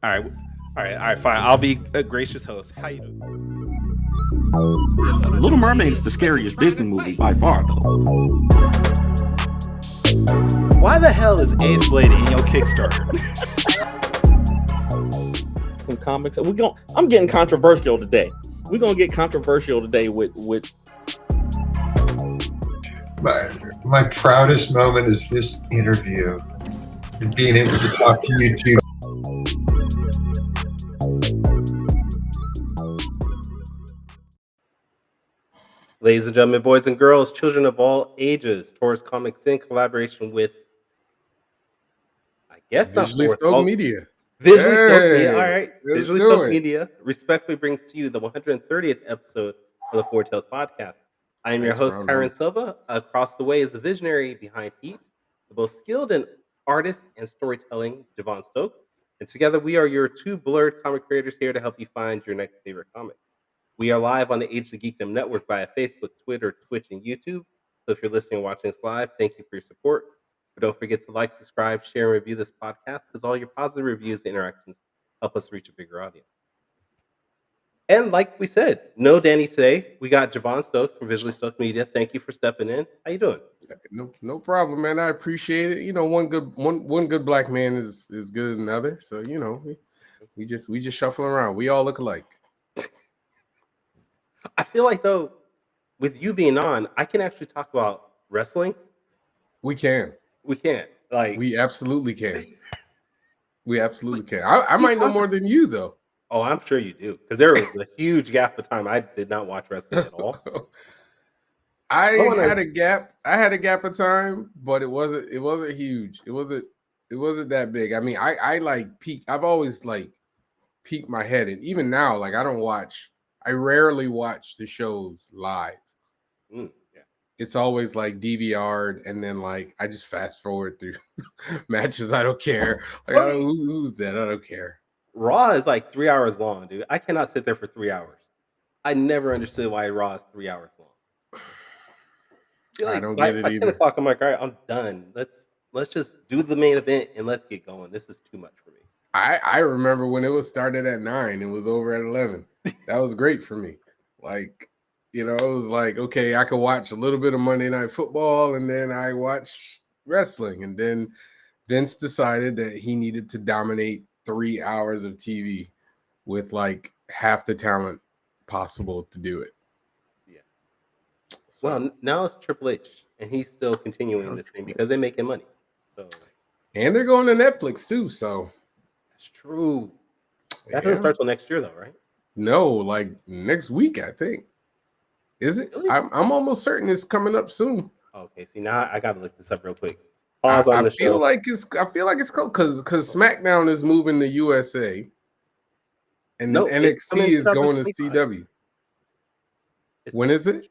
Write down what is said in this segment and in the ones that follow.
All right, all right, fine. I'll be a gracious host. How you doing? Little Mermaid is the scariest Disney movie by far, though. Why the hell is Ace Blade in your Kickstarter? Some comics. I'm getting controversial today. We're gonna get controversial today with my proudest moment is this interview and being able to talk to you two. Ladies and gentlemen, boys and girls, children of all ages, Taurus Comics in collaboration with, I guess not Visually Taurus, Stoked Media. Visually Stoked Media. All Hey, right, let's Visually do Stoked it. Media respectfully brings to you the 130th episode of the Four Tales podcast. I am your Thanks, host, bro. Kyron Silva. Across the way is the visionary behind Heat, the most skilled in artist and storytelling, Javon Stokes. And together we are your two blurred comic creators here to help you find your next favorite comic. We are live on the Age of Geekdom network via Facebook, Twitter, Twitch, and YouTube. So if you're listening and watching us live, thank you for your support. But don't forget to like, subscribe, share, and review this podcast because all your positive reviews and interactions help us reach a bigger audience. And like we said, no Danny today. We got Javon Stokes from Visually Stoked Media. Thank you for stepping in. How you doing? No problem, man. I appreciate it. You know, one good black man is good as another. So you know, we just shuffle around. We all look alike. I feel like though, with you being on, I can actually talk about wrestling. We can. We can't. Like We absolutely can. We absolutely can. I might know more than you though. Oh, I'm sure you do, because there was a huge gap of time I did not watch wrestling at all. I had a gap. I had a gap of time, but it wasn't huge. It wasn't that big. I mean, I like peak. I've always like peaked my head, and even now, like I rarely watch the shows live. Yeah. It's always like DVR'd, and then like I just fast forward through matches. I don't care. Like I don't, who's that? I don't care. Raw is like 3 hours long, dude. I cannot sit there for 3 hours. I never understood why Raw is 3 hours long. I don't get it by 10 either. o'clock, I'm like, all right, I'm done. Let's just do the main event and let's get going. This is too much for me. I remember when it was started at 9 and was over at 11. That was great for me. Like, you know, it was like, okay, I could watch a little bit of Monday Night Football, and then I watched wrestling, and then Vince decided that he needed to dominate 3 hours of TV with like half the talent possible to do it. Yeah. So, well, now it's Triple H, and he's still continuing this thing because they're making money. So, and they're going to Netflix too. So that's true. That doesn't start till next year, though, right? No, like next week, I think. Is it? Really? I'm almost certain it's coming up soon. Okay, see now I gotta look this up real quick. I feel like it's called because SmackDown is moving to USA, and then NXT is going to CW. When is it?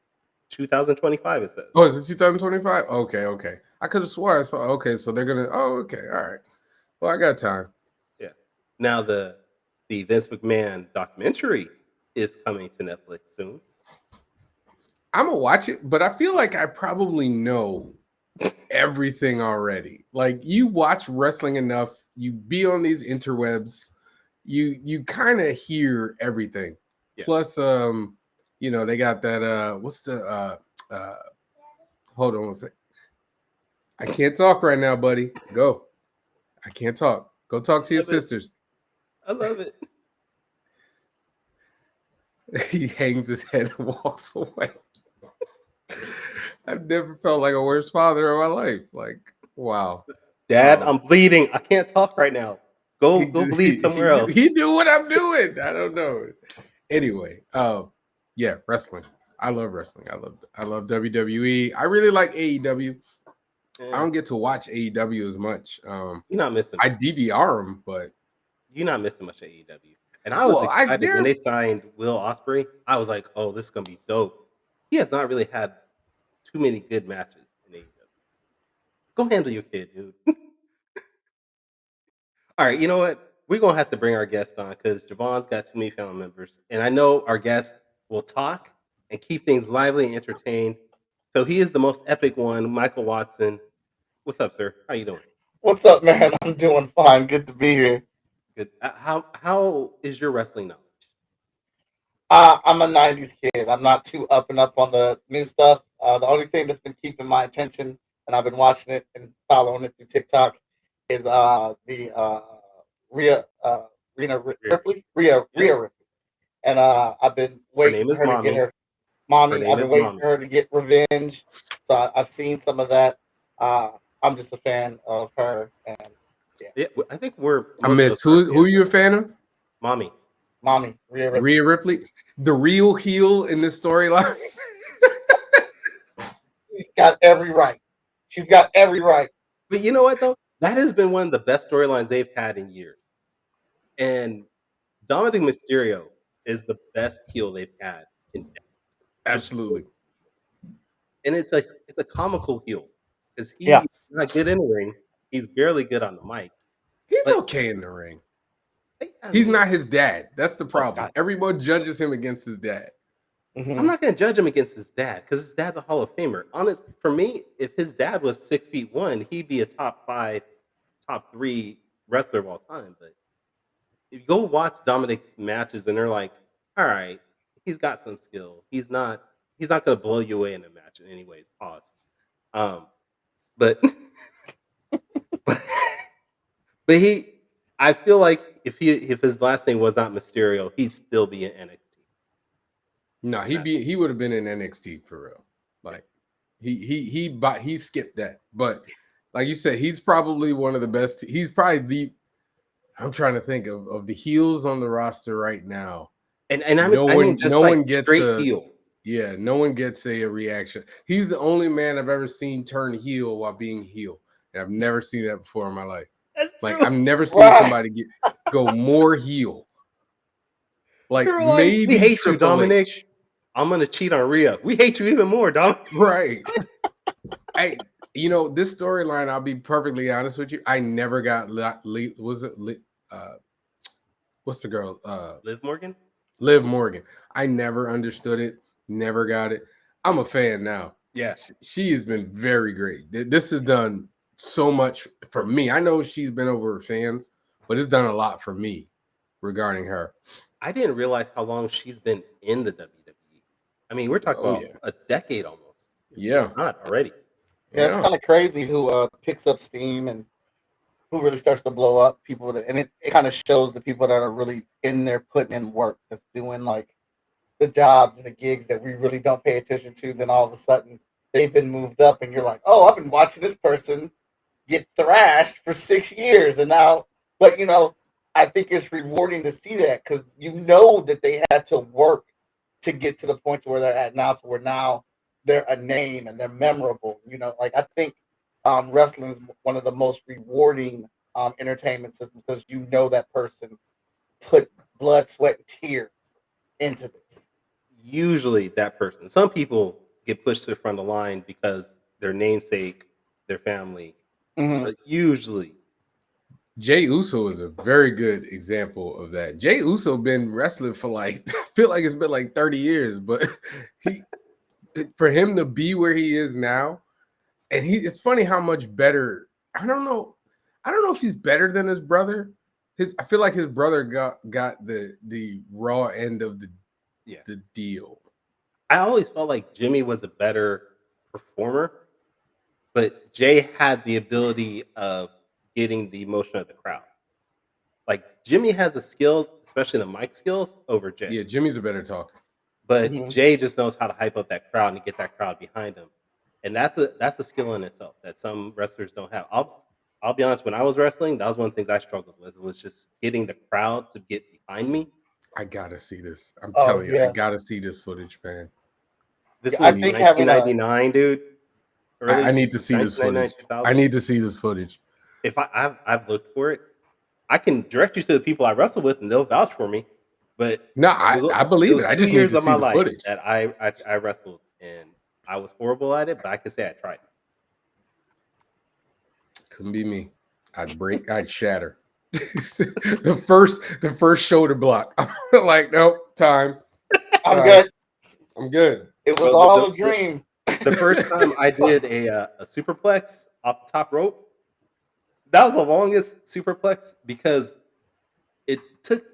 2025. It says. Oh, is it 2025? Okay. I could have swore I saw. Okay, so they're gonna. Oh, okay, all right. Well, I got time. Yeah. Now the Vince McMahon documentary is coming to Netflix soon. I'm gonna watch it, but I feel like I probably know everything already. Like you watch wrestling enough, you be on these interwebs, you kind of hear everything. Yeah. Plus, you know, they got that what's the hold on one sec. I can't talk right now, buddy. Go. I can't talk. Go talk to your sisters. I love it. He hangs his head and walks away. I've never felt like a worse father in my life. Like, wow. Dad, I'm bleeding. I can't talk right now. Go bleed somewhere else. He knew what I'm doing. I don't know. Anyway, yeah, wrestling. I love wrestling. I love WWE. I really like AEW. I don't get to watch AEW as much. You're not missing. I DVR them, but you're not missing much AEW. And I was excited when they signed Will Ospreay. I was like, oh, this is gonna be dope. He has not really had too many good matches in AEW. Go handle your kid, dude. All right, you know what? We're gonna have to bring our guest on because Javon's got too many family members, and I know our guest will talk and keep things lively and entertained. So he is the most epic one, Michael Watson. What's up, sir? How you doing? What's up, man? I'm doing fine. Good to be here. Good. How is your wrestling knowledge? I'm a '90s kid. I'm not too up and up on the new stuff. The only thing that's been keeping my attention, and I've been watching it and following it through TikTok, is the Rhea Rhea. Ripley, Rhea Yep. Ripley, and I've been Her waiting name for is her to get Mommy. her Her mommy. name I've been is waiting Mommy. for her to get revenge. So I've seen some of that. I'm just a fan of her, and Yeah, I think we're I most of us missed. are Who are fans you a of fan of? Mommy. mommy Rhea Ripley. Rhea Ripley, the real heel in this storyline. She's got every right. She's got every right. But you know what though? That has been one of the best storylines they've had in years. And Dominic Mysterio is the best heel they've had in decades. Absolutely. And it's a comical heel because Yeah. he's not good in the ring. He's barely good on the mic. He's But okay in the ring. I He's mean, not his dad. That's the oh problem. God, Everyone judges him against his dad. I'm not going to judge him against his dad because his dad's a Hall of Famer. Honest, for me, if his dad was 6'1", he'd be a top 5, top 3 wrestler of all time. But if you go watch Dominic's matches and they're like, all right, he's got some skill. He's not going to blow you away in a match. Anyways, pause. Um, but but he, I feel like if his last name was not Mysterio, he'd still be in NXT. No, he would have been in NXT for real. Like he skipped that. But like you said, he's probably one of the best. He's probably I'm trying to think of the heels on the roster right now. And I mean just no like one gets straight a heel. yeah, no one gets a reaction. He's the only man I've ever seen turn heel while being heel. And I've never seen that before in my life. That's Like true. I've never seen Right. somebody go more heel. Like They're like, we maybe hate you, Triple Dominic. H. I'm gonna cheat on Rhea. We hate you even more, Dominic. Right. This storyline, I'll be perfectly honest with you. I never got what's the girl? Liv Morgan? Liv Morgan. I never understood it, never got it. I'm a fan now. Yeah. She has been very great. This has done so much for me. I know she's been over her fans, but it's done a lot for me regarding her. I didn't realize how long she's been in the WWE. I mean, we're talking about a decade almost. Yeah. Not already. Yeah, it's kind of crazy who picks up steam and who really starts to blow up people. And it kind of shows the people that are really in there putting in work, that's doing like the jobs and the gigs that we really don't pay attention to. Then all of a sudden they've been moved up and you're like, oh, I've been watching this person get thrashed for 6 years. And now, but I think it's rewarding to see that because you know that they had to work to get to the point to where they're at now, to where now they're a name and they're memorable. Like I think wrestling is one of the most rewarding entertainment systems because you know that person put blood, sweat, and tears into this. Usually that person. Some people get pushed to the front of the line because their namesake, their family. But usually Jey Uso is a very good example of that. Jey Uso been wrestling for like I feel like it's been like 30 years, but for him to be where he is now, and it's funny how much better. I don't know if he's better than his brother. I feel like his brother got the raw end of the deal. I always felt like Jimmy was a better performer, but Jay had the ability of getting the emotion of the crowd. Like Jimmy has the skills, especially the mic skills, over Jay. Yeah, Jimmy's a better talker. But Jay just knows how to hype up that crowd and get that crowd behind him. And that's a skill in itself that some wrestlers don't have. I'll be honest, when I was wrestling, that was one of the things I struggled with, was just getting the crowd to get behind me. I gotta see this. I'm telling you, I gotta see this footage, man. This was 1999, dude. I need to see this footage. I need to see this footage. If I've looked for it, I can direct you to the people I wrestle with, and they'll vouch for me. But no, I believe it. I just need to see the footage that I wrestled, and I was horrible at it, but I can say I tried. Couldn't be me. I'd break. I'd shatter. the first shoulder block. I'm like, nope, time. I'm good. I'm good. It was all a dream. The first time I did a superplex off the top rope, that was the longest superplex because it took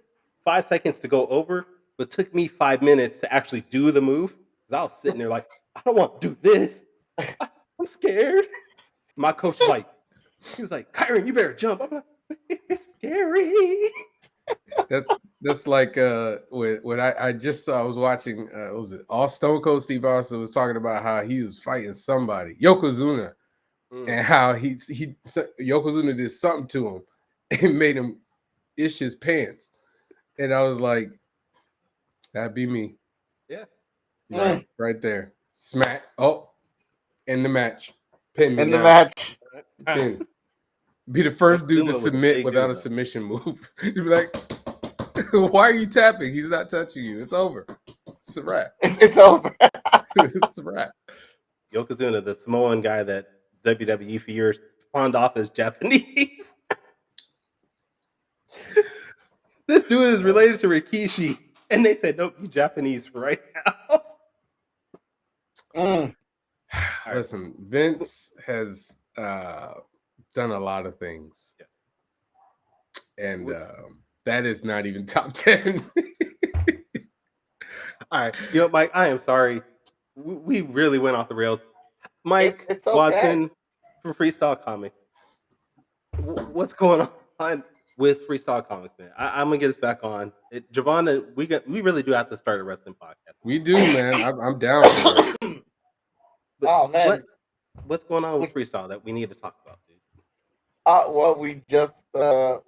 5 seconds to go over, but took me 5 minutes to actually do the move. Because I was sitting there like, I don't want to do this. I'm scared. My coach was like, Kyron, you better jump. I'm like, it's scary. That's like when I just saw, I was watching was it all Stone Cold Steve Austin was talking about how he was fighting somebody, Yokozuna, and how Yokozuna did something to him and made him ish his pants. And I was like, that'd be me. Yeah. Right there. Smack. Oh, in the match. Pin me In the now. match. Pin. Be the first dude to Yokozuna was a submit big without dude, a though. submission move. You'd be like, why are you tapping? He's not touching you. It's over. It's a wrap. It's over. It's a wrap. Yokozuna, the Samoan guy that WWE for years pawned off as Japanese. This dude is related to Rikishi, and they said, nope, you Japanese for right now. Mm. Listen, Vince has done a lot of things. Yeah. And that is not even top 10. All right. You know, Mike, I am sorry. We really went off the rails. Mike It's okay. Watson from Freestyle Komics. What's going on with Freestyle Comics, man? I'm gonna get us back on. Javon, we really do have to start a wrestling podcast. We do, man. I'm down for it. But Oh man. what's going on with Freestyle that we need to talk about, dude? Well, we just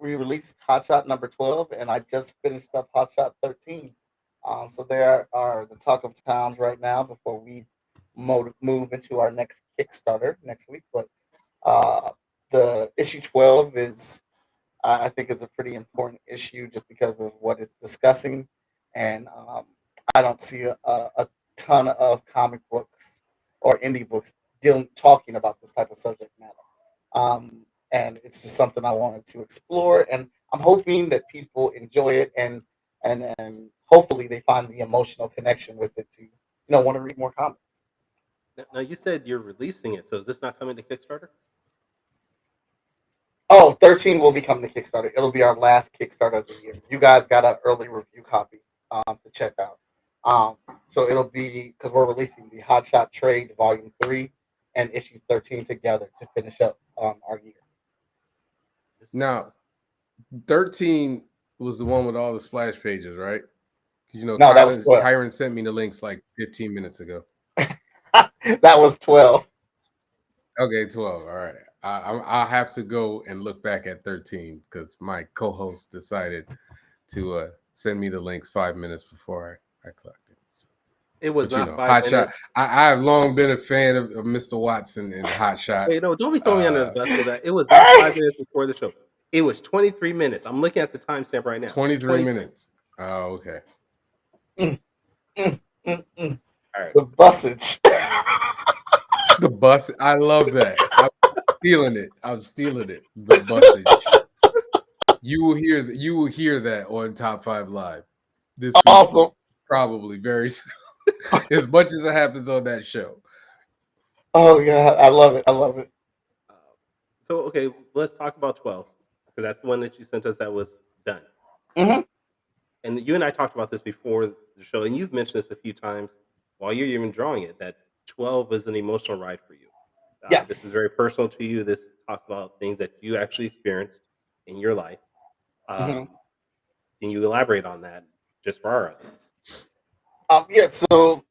we released Hotshot number 12, and I just finished up Hotshot 13. So there are the talk of towns right now before we move into our next Kickstarter next week. But the issue 12 is, I think, is a pretty important issue just because of what it's discussing, and I don't see a ton of comic books or indie books talking about this type of subject matter. And it's just something I wanted to explore, and I'm hoping that people enjoy it and hopefully they find the emotional connection with it to want to read more comics. Now you said you're releasing it, so is this not coming to Kickstarter? Oh, 13 will become the Kickstarter. It'll be our last Kickstarter of the year. You guys got an early review copy to check out. So it'll be, because we're releasing the Hotshot Trade Volume 3 and issue 13 together to finish up our year. Now, 13 was the one with all the splash pages, right? Because No, that was 12. Kyron sent me the links like 15 minutes ago. That was 12. Okay, 12. All right. I'll have to go and look back at 13 because my co-host decided to send me the links 5 minutes before I clocked in. So, It was not 5 Hotshot. minutes. I have long been a fan of Mr. Watson and Hotshot. Wait, no, don't be throwing me under the bus with that. It was not 5 minutes before the show. It was 23 minutes. I'm looking at the timestamp right now. 23 minutes. Oh, okay. All right. The busage. The bus. I love that. I'm stealing it. The busage. You will hear that on Top 5 Live. This awesome. Probably very soon. As much as it happens on that show. Oh God, I love it. So okay, let's talk about 12 because that's the one that you sent us that was done. Mm-hmm. And you and I talked about this before the show, and you've mentioned this a few times while you're even drawing it, that 12 is an emotional ride for you. Yes. This is very personal to you. This talks about things that you actually experienced in your life. Can you elaborate on that just for our audience? Yeah, so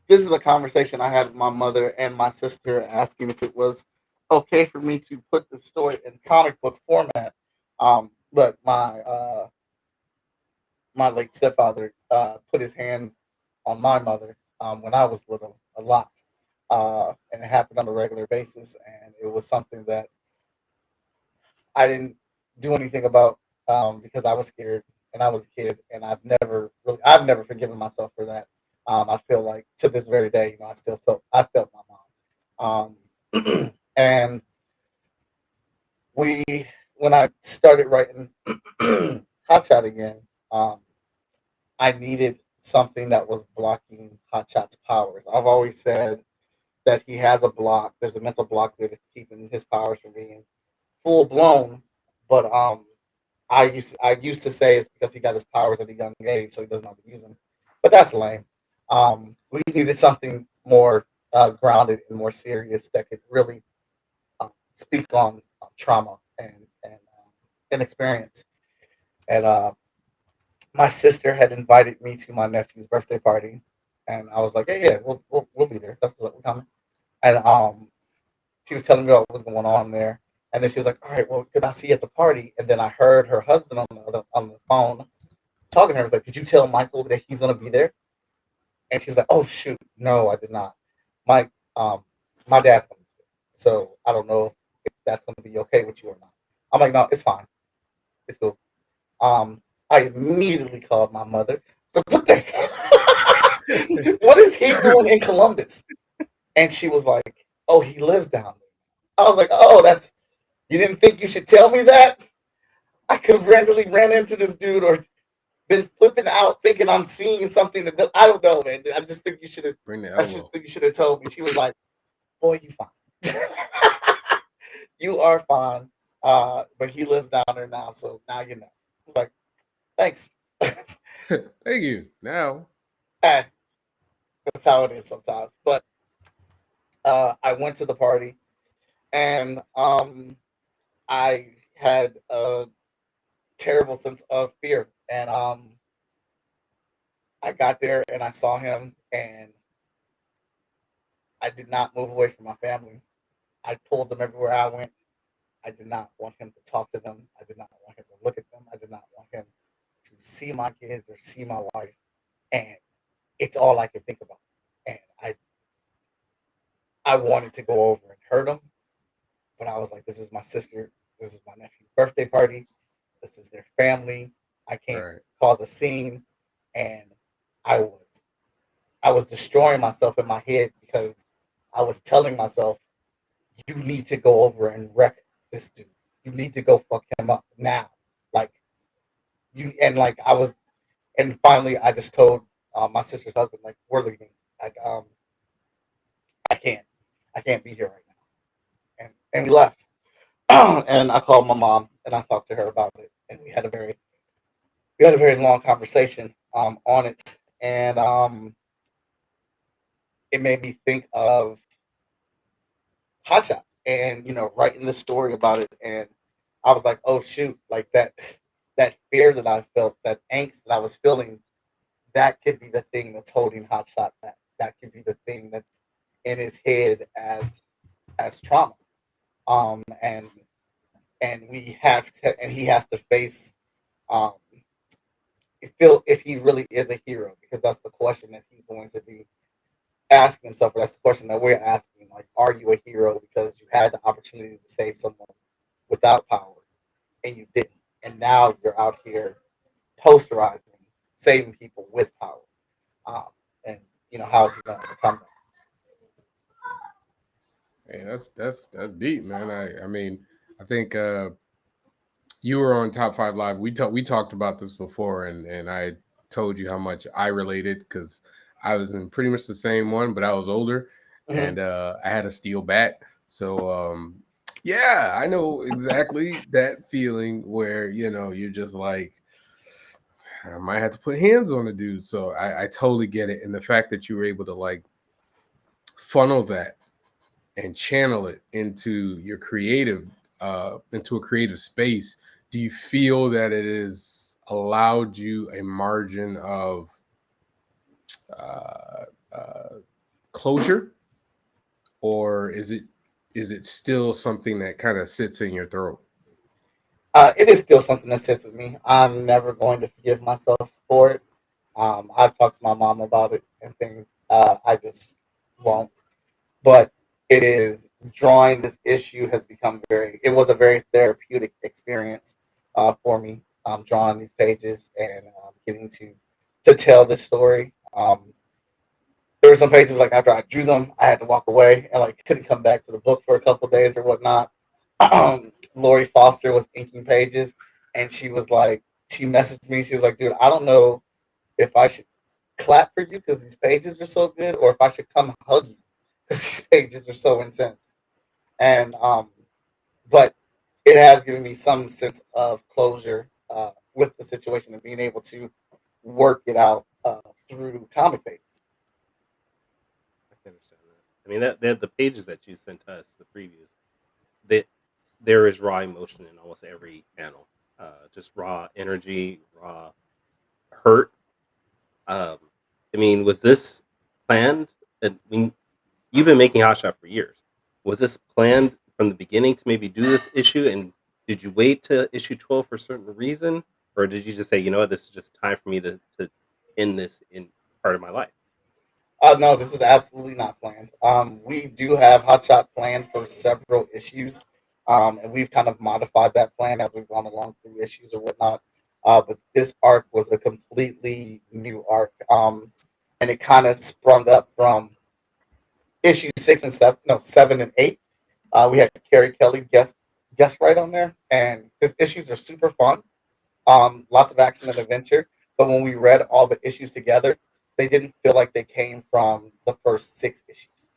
this is a conversation I had with my mother and my sister asking if it was okay for me to put the story in comic book format. But my late stepfather put his hands on my mother when I was little a lot. And it happened on a regular basis, and it was something that I didn't do anything about because I was scared and I was a kid, and I've never forgiven myself for that. I feel like to this very day, I felt my mom. And when I started writing Hotshot again, I needed something that was blocking Hotshot's powers. I've always said that he has a block. There's a mental block there that's keeping his powers from being full blown, but I used to say it's because he got his powers at a young age, so he doesn't know how to use them. But that's lame. We needed something more grounded and more serious that could really speak on trauma and experience. And my sister had invited me to my nephew's birthday party, and I was like, "Hey, yeah, we'll be there. That's what's up. We're coming." And she was telling me what was going on there, and then she was like, "All right, well, could I see you at the party?" And then I heard her husband on the phone talking to her. I was like, "Did you tell Michael that he's gonna be there?" And she was like, "Oh shoot, no, I did not. My my dad's gonna be there, so I don't know if that's gonna be okay with you or not." I'm like, "No, it's fine. It's cool." I immediately called my mother. So what the what is he doing in Columbus? And she was like, "Oh, he lives down there." I was like, "Oh, that's you didn't think you should tell me that? I could have randomly ran into this dude or been flipping out thinking I'm seeing something that I don't know, man. I just think you should have. Bring the I should elbow. think you should have told me." She was like, "Boy, you fine. You are fine. But he lives down there now, so now you know." I was like, "Thanks." Thank you. Now, Eh, that's how it is sometimes. But I went to the party and I had a terrible sense of fear. And I got there and I saw him, and I did not move away from my family. I pulled them everywhere I went. I did not want him to talk to them. I did not want him to look at them. I did not want him to see my kids or see my wife. And it's all I could think about. And I wanted to go over and hurt him, but I was like, this is my sister. This is my nephew's birthday party. This is their family. I can't right. cause a scene. And I was I was destroying myself in my head because I was telling myself, you need to go over and wreck this dude. You need to go fuck him up now. Like you and like I was and finally I just told my sister's husband, like, we're leaving. Like I can't. I can't be here right now. And we left. And I called my mom and I talked to her about it. And we had a very long conversation on it. And it made me think of Hotshot and writing the story about it. And I was like, oh shoot, like that fear that I felt, that angst that I was feeling, that could be the thing that's holding Hotshot back. That could be the thing that's in his head as trauma. And we have to, and he has to face um feel if he really is a hero, because that's the question that he's going to be asking himself. That's the question that we're asking, like, are you a hero because you had the opportunity to save someone without power and you didn't, and now you're out here posterizing saving people with power. um, and how is he going to overcome that? Hey, that's deep, man. I mean, I think you were on Top Five Live. We talked about this before, and I told you how much I related because I was in pretty much the same one, but I was older, Mhm. and I had a steel bat. So yeah, I know exactly that feeling where you're just like, I might have to put hands on the dude. So I totally get it, and the fact that you were able to like funnel that and channel it into your creative into a creative space, do you feel that it has allowed you a margin of uh, uh, closure, or is it still something that kind of sits in your throat? It is still something that sits with me. I'm never going to forgive myself for it. I've talked to my mom about it and things. I just won't. But it is drawing this issue has become it was a very therapeutic experience for me, drawing these pages and getting to tell this story. There were some pages, like, after I drew them, I had to walk away and like couldn't come back to the book for a couple of days or whatnot. Lori Foster was inking pages, and she messaged me. She was like, "Dude, I don't know if I should clap for you because these pages are so good, or if I should come hug you because these pages are so intense." And but it has given me some sense of closure with the situation and being able to work it out through comic pages. I can understand that. I mean, that the pages that you sent us, the previews, that there is raw emotion in almost every panel. Just raw energy, raw hurt. Um, I mean, was this planned? I mean, you've been making Hotshot for years. Was this planned from the beginning to maybe do this issue? And did you wait to issue 12 for a certain reason? Or did you just say, you know what, this is just time for me to end this in part of my life? No, this is absolutely not planned. We do have Hotshot planned for several issues, and we've kind of modified that plan as we've gone along through issues or whatnot. But this arc was a completely new arc, and it kind of sprung up from issue 6 and 7, no 7 and 8. We had Carrie Kelly guest right on there, and his issues are super fun. Lots of action and adventure. But when we read all the issues together, they didn't feel like they came from the first 6 issues,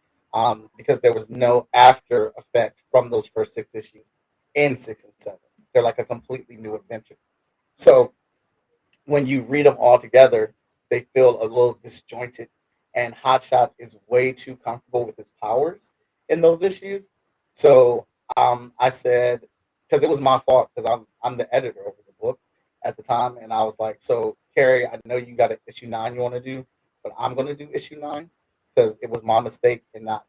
because there was no after effect from those first 6 issues in 6 and 7. They're like a completely new adventure. So when you read them all together, they feel a little disjointed. And Hotshot is way too comfortable with his powers in those issues. So I said, because it was my fault, because I'm the editor of the book at the time, and I was like, so Carrie, I know you got an issue 9 you want to do, but I'm going to do issue 9 because it was my mistake in not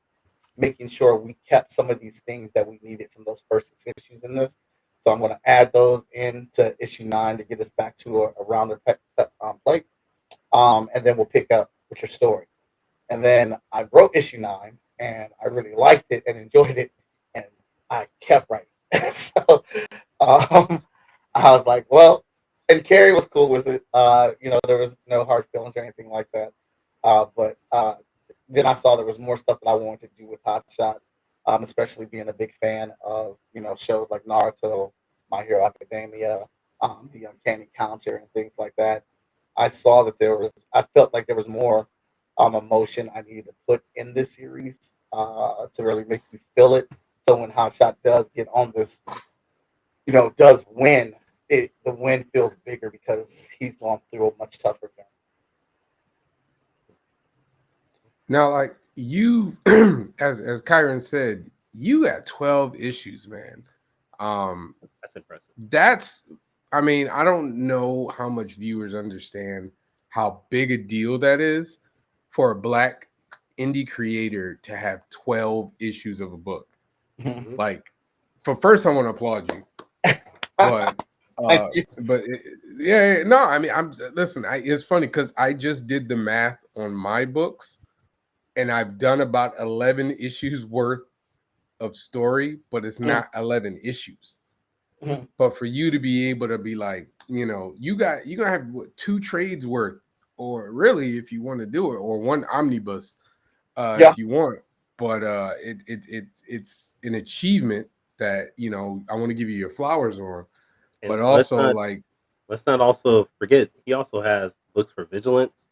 making sure we kept some of these things that we needed from those first 6 issues in this. So I'm going to add those into issue 9 to get us back to a rounder plate. And then we'll pick up with your story. And then I wrote issue 9, and I really liked it and enjoyed it, and I kept writing. So I was like, well, and Carrie was cool with it. There was no hard feelings or anything like that. But then I saw there was more stuff that I wanted to do with Hotshot, especially being a big fan of shows like Naruto, My Hero Academia, The Uncanny Counter, and things like that. I saw that I felt like there was more emotion I needed to put in this series to really make me feel it. So when Hotshot does get on this, does win, the win feels bigger because he's gone through a much tougher thing. Now, like you, as Kyron said, you got 12 issues, man. That's impressive. That's, I mean, I don't know how much viewers understand how big a deal that is for a Black indie creator to have 12 issues of a book. Mhm. Like, for first, I want to applaud you, but Thank you. yeah, no, I mean, listen. It's funny because I just did the math on my books, and I've done about 11 issues worth of story, but it's not 11 issues. Mhm. But for you to be able to be like, you're gonna have 2 trades worth, or really, if you want to do it, or 1 omnibus, Yeah. if you want. But it's an achievement that I want to give you your flowers on. And But also, like, let's not also forget he also has books for Vigilance,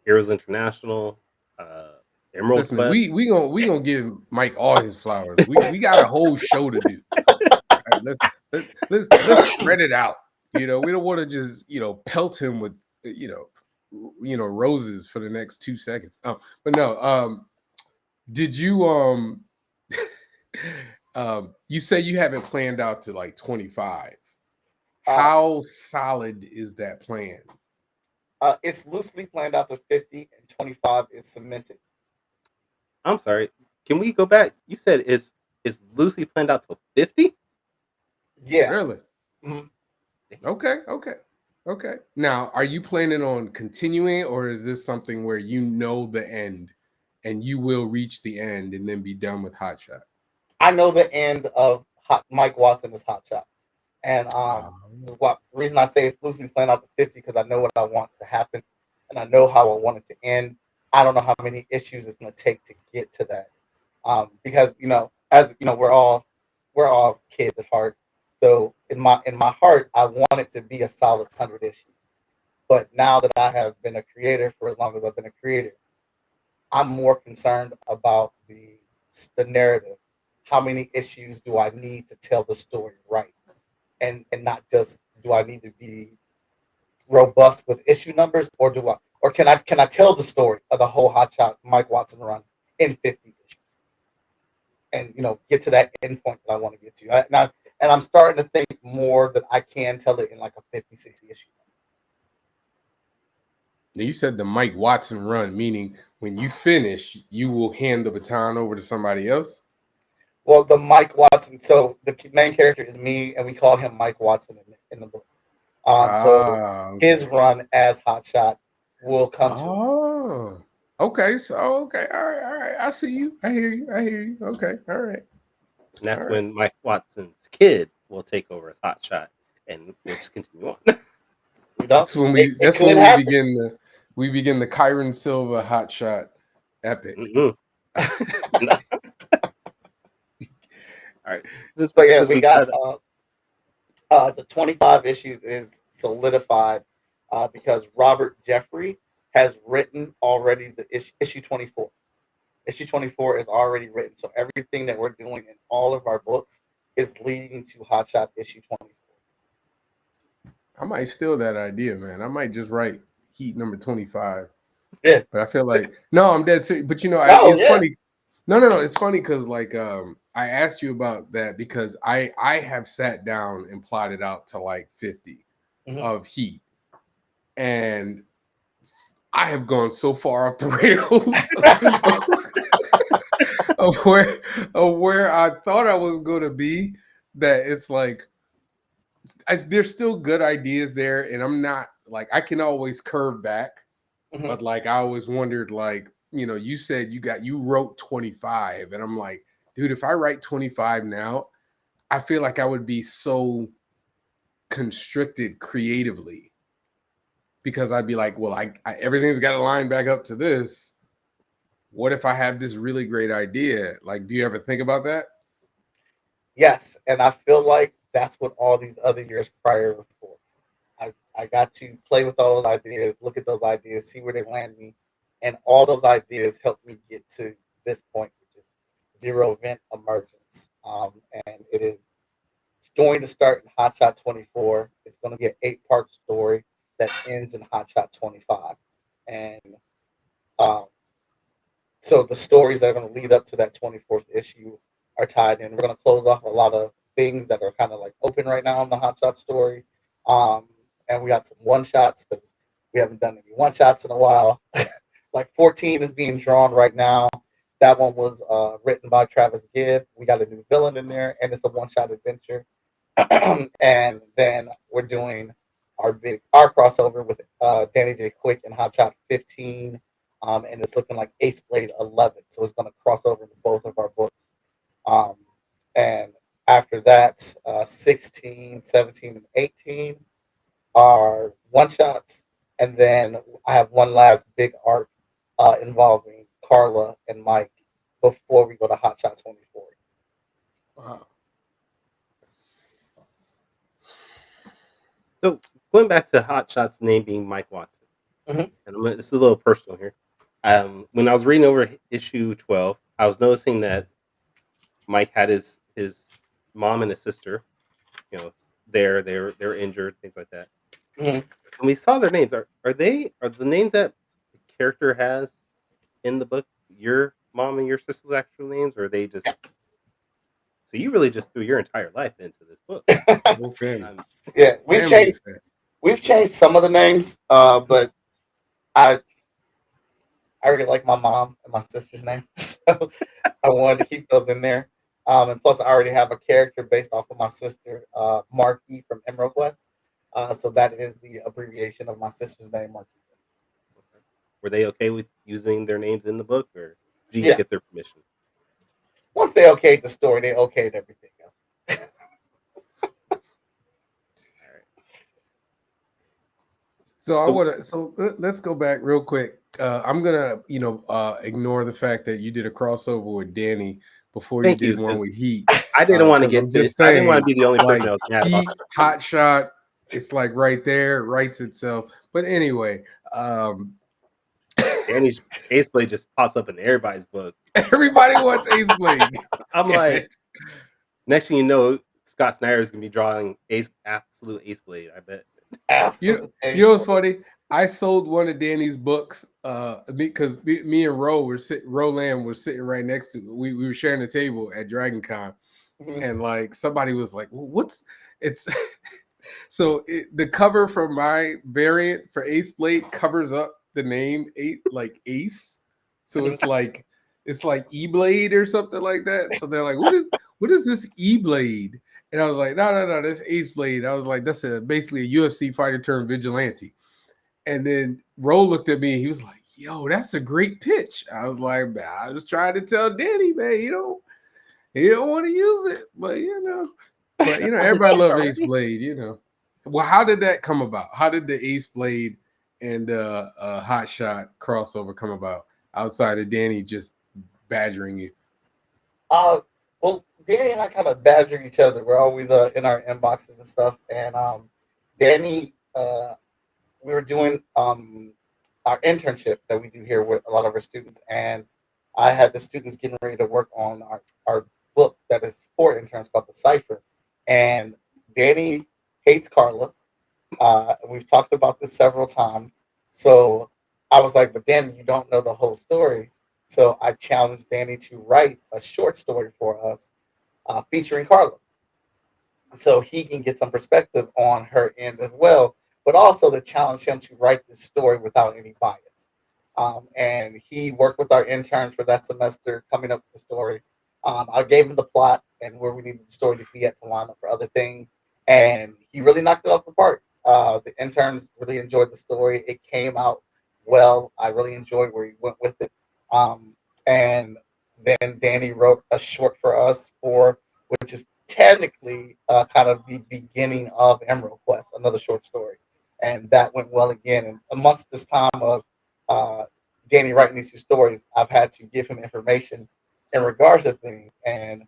Heroes International, uh, Emerald listen, Quest. we gonna give Mike all his flowers. We got a whole show to do. Right, let's spread it out. We don't want to just pelt him with roses for the next 2 seconds. But no, did you you say you haven't planned out to like 25. Uh, How solid is that plan? it's loosely planned out to 50, and 25 is cemented. I'm sorry. Can we go back? You said it's loosely planned out to 50? Yeah. Really? Mhm. Okay. Now, are you planning on continuing, or is this something where the end and you will reach the end and then be done with Hotshot? I know the end of Mike Watson is Hotshot. And what reason I say it's loosely planned out to 50 because I know what I want to happen, and I know how I want it to end. I don't know how many issues it's going to take to get to that, because as you know, we're all kids at heart. So in my heart, I want it to be a solid 100 issues. But now that I have been a creator for as long as I've been a creator, I'm more concerned about the narrative, how many issues do I need to tell the story right, and not just do I need to be robust with issue numbers, or can I tell the story of the whole Hotshot Mike Watson run in 50 issues, and get to that end point that I want to get to. And I'm starting to think more that I can tell it in like a 50, 60 issue. Now, you said the Mike Watson run, meaning when you finish, you will hand the baton over to somebody else? Well, the Mike Watson, so the main character is me, and we call him Mike Watson in the book. So his run as Hotshot will come to him. Okay. So, okay. All right. I see you. I hear you. Okay. All right. And that's when Mike Watson's kid will take over as Hotshot, and we'll just continue on. That's when we begin the Kyron Silva Hotshot epic. Mm-hmm. All right. But yeah, we got the 25 issues is solidified because Robert Jeffrey has written already the issue 24. Issue 24 is already written, so everything that we're doing in all of our books is leading to Hotshot issue 24. I might steal that idea, man. I might just write Heat number 25. Yeah, but I feel like I'm dead serious. But it's funny. No, it's funny because like I asked you about that because I have sat down and plotted out to like 50 of Heat, and I have gone so far off the rails of where I thought I was going to be that it's like there's still good ideas there, and I'm not like I can always curve back, but like I always wondered like you said you wrote 25, and I'm like, dude, if I write 25 now, I feel like I would be so constricted creatively because I'd be like, well, I everything's got to line back up to this. What if I have this really great idea? Like, do you ever think about that? Yes, and I feel like that's what all these other years prior were for. I got to play with all those ideas, look at those ideas, see where they land me, and all those ideas helped me get to this point, which is Zero Event Emergence. And it's going to start in Hotshot 24. It's going to be an 8-part story that ends in Hotshot 25. And so the stories that are going to lead up to that 24th issue are tied in. We're going to close off a lot of things that are kind of like open right now in the Hotshot story. And we got some one-shots because we haven't done any one-shots in a while. Like 14 is being drawn right now. That one was written by Travis Gibb. We got a new villain in there, and it's a one-shot adventure. And then we're doing our crossover with Danny J. Quick and Hotshot 15. And it's looking like Ace Blade 11. So it's going to cross over into both of our books. And after that, 16, 17, and 18 are one-shots. And then I have one last big arc involving Carla and Mike before we go to Hotshot 24. Wow. So going back to Hotshot's name being Mike Watson, and this is a little personal here. When I was reading over issue 12, I was noticing that Mike had his mom and his sister, they're injured, things like that. And we saw their names. Are the names that the character has in the book your mom and your sister's actual names, or are they just? So you really just threw your entire life into this book. Yeah, we've changed some of the names, but I really like my mom and my sister's name, so I wanted to keep those in there. And plus, I already have a character based off of my sister, Marky from Emerald Quest. So that is the abbreviation of my sister's name, Marky. Were they okay with using their names in the book, or did you get their permission? Once they okayed the story, they okayed everything else. So let's go back real quick. I'm gonna ignore the fact that you did a crossover with Danny before you did one with Heat. I didn't want to get this. I didn't want to be the only person that was mad Heat, about Hotshot. It's like right there, writes itself. But anyway, Danny's Ace Blade just pops up in everybody's book. Everybody wants Ace Blade. I'm Damn like, it. next thing you know, Scott Snyder is gonna be drawing absolute Ace Blade. I bet. Absolutely. You know what's funny? I sold one of Danny's books because me and Roland was sitting right next to we were sharing the table at Dragon Con, Mhm. and like somebody was like, "What's it's?" So the cover for my variant for Ace Blade covers up the name like Ace, so it's like E Blade or something like that. So they're like, what is this E Blade? And I was like, no, that's Ace Blade. I was like, that's basically a UFC fighter turned vigilante. And then Ro looked at me and he was like, yo, that's a great pitch. I was like, man, I was trying to tell Danny, man, he don't want to use it, but everybody love Ace Blade, Well, how did that come about? How did the Ace Blade and Hotshot crossover come about outside of Danny just badgering you? Well, Danny and I kind of badger each other. We're always in our inboxes and stuff. And Danny, we were doing our internship that we do here with a lot of our students, and I had the students getting ready to work on our book that is for interns called The Cipher. And Danny hates Carla. We've talked about this several times. So I was like, but Danny, you don't know the whole story. So I challenged Danny to write a short story for us featuring Carla. So he can get some perspective on her end as well, but also to challenge him to write this story without any bias. And he worked with our interns for that semester coming up with the story. I gave him the plot and where we needed the story to be at to line up for other things. And he really knocked it out the park. The interns really enjoyed the story. It came out well. I really enjoyed where he went with it. And then Danny wrote a short for us which is technically kind of the beginning of Emerald Quest, another short story. And that went well again. And amongst this time of uh, Danny writing these two stories, I've had to give him information in regards to things. And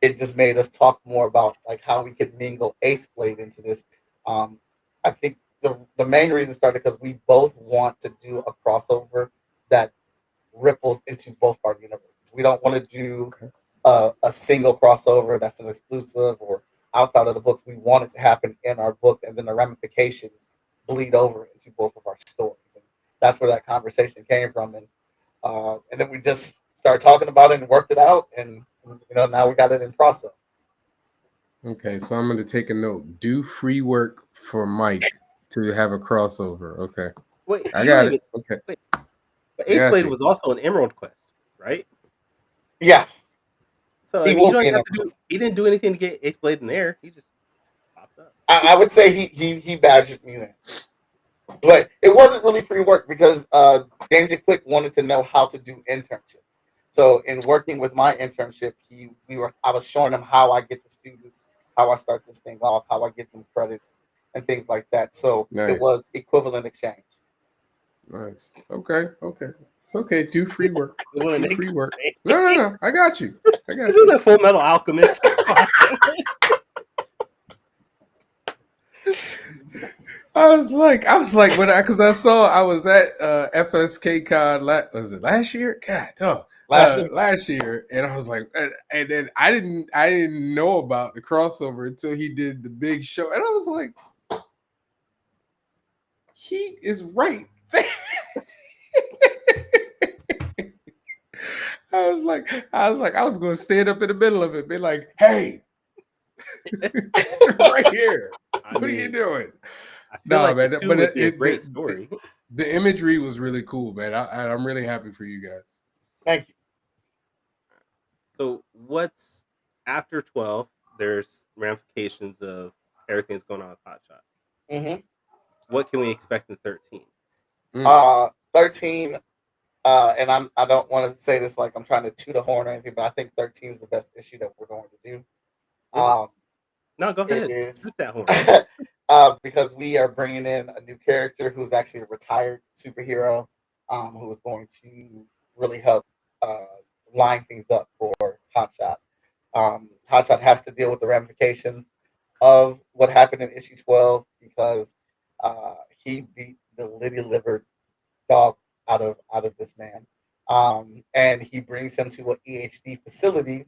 it just made us talk more about like how we could mingle Ace Blade into this. Um, I think the main reason started because we both want to do a crossover that ripples into both our universes. We don't want to do a single crossover that's an exclusive or outside of the books. We want it to happen in our books, and then the ramifications bleed over into both of our stories. And that's where that conversation came from. And then we just started talking about it and worked it out, and now we got it in process. Okay, so I'm going to take a note. Do free work for Mike to have a crossover. Okay, Wait, I you don't got even it. Okay, wait. But I Ace got Blade you. was also an Emerald Quest, right? Yes, So he you will don't be even in have it. to do. He didn't do anything to get Ace Blade in there. He just popped up. I would say he badgered me then. But it wasn't really free work because Danger Quick wanted to know how to do internships. So in working with my internship, I was showing him how I get the students, how I start this thing off, how I get them credits and things like that. So it was Nice, equivalent exchange. nice. Okay. It's okay. Do free work. Well, Do an free work. exchange. No. I got you. I This got is you. a Full Metal Alchemist. Come on. I was like, because I was at FSK Con. Was it last year? God, oh, Last year, last year, and I was like, and then I didn't know about the crossover until he did the big show, and I was like, he is right there. I was going to stand up in the middle of it, be like, hey, right here, I what are you mean, doing? I feel No, like the man, two but would be a great story. the imagery was really cool, man. I'm really happy for you guys. thank you. So what's after 12? There's ramifications of everything that's going on with Hotshot. Hmm. What can we expect in 13? 13, and I don't want to say this like I'm trying to toot a horn or anything, but I think 13 is the best issue that we're going to do. Really? Um, No, go it ahead. is Shoot that horn. because we are bringing in a new character who's actually a retired superhero, who is going to really help uh, line things up for Hotshot. Hotshot has to deal with the ramifications of what happened in issue 12 because he beat the litty livered dog out of this man. and he brings him to an EHD facility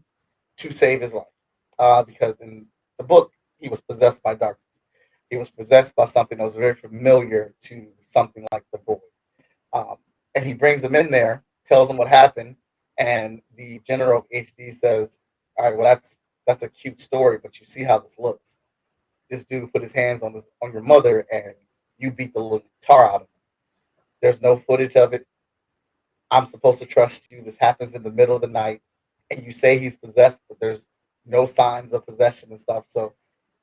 to save his life. Because in the book, he was possessed by darkness. He was possessed by something that was very familiar to something like the void. Um, and he brings him in there, tells him what happened, and the general of HD says, "All right, well that's a cute story, but you see how this looks. This dude put his hands on your mother, and you beat the little tar out of him. There's no footage of it. I'm supposed to trust you. This happens in the middle of the night, and you say he's possessed, but there's no signs of possession and stuff. So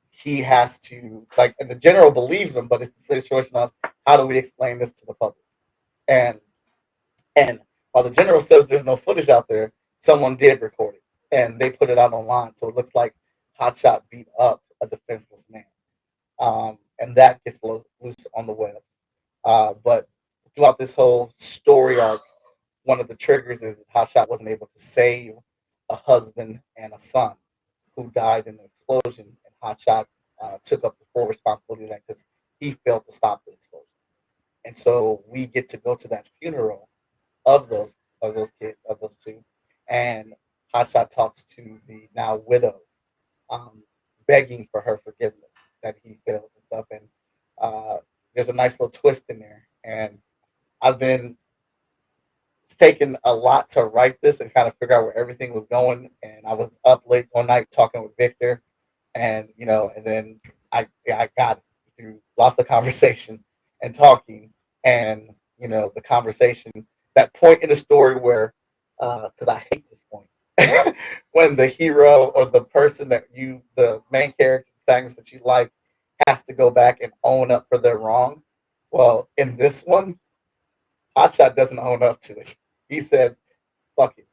he has to like, and the general believes him, but it's the situation of how do we explain this to the public? And and while the general says there's no footage out there, someone did record it, and they put it out online. So it looks like Hotshot beat up a defenseless man, and that gets loose on the web. But throughout this whole story arc, one of the triggers is that Hotshot wasn't able to save a husband and a son who died in the explosion, and Hotshot took up the full responsibility of that because he failed to stop the explosion. And so we get to go to that funeral of those kids, of those two, and Hotshot talks to the now widow, um, begging for her forgiveness that he failed and stuff. And there's a nice little twist in there. And I've been it's taken a lot to write this and kind of figure out where everything was going. And I was up late one night talking with Victor, and and then I got it through lots of conversation and talking, and the conversation, that point in the story where, because I hate this point, when the hero or the person the main character, things that you like, has to go back and own up for their wrong. Well, in this one, Hotshot doesn't own up to it. He says, "Fuck it,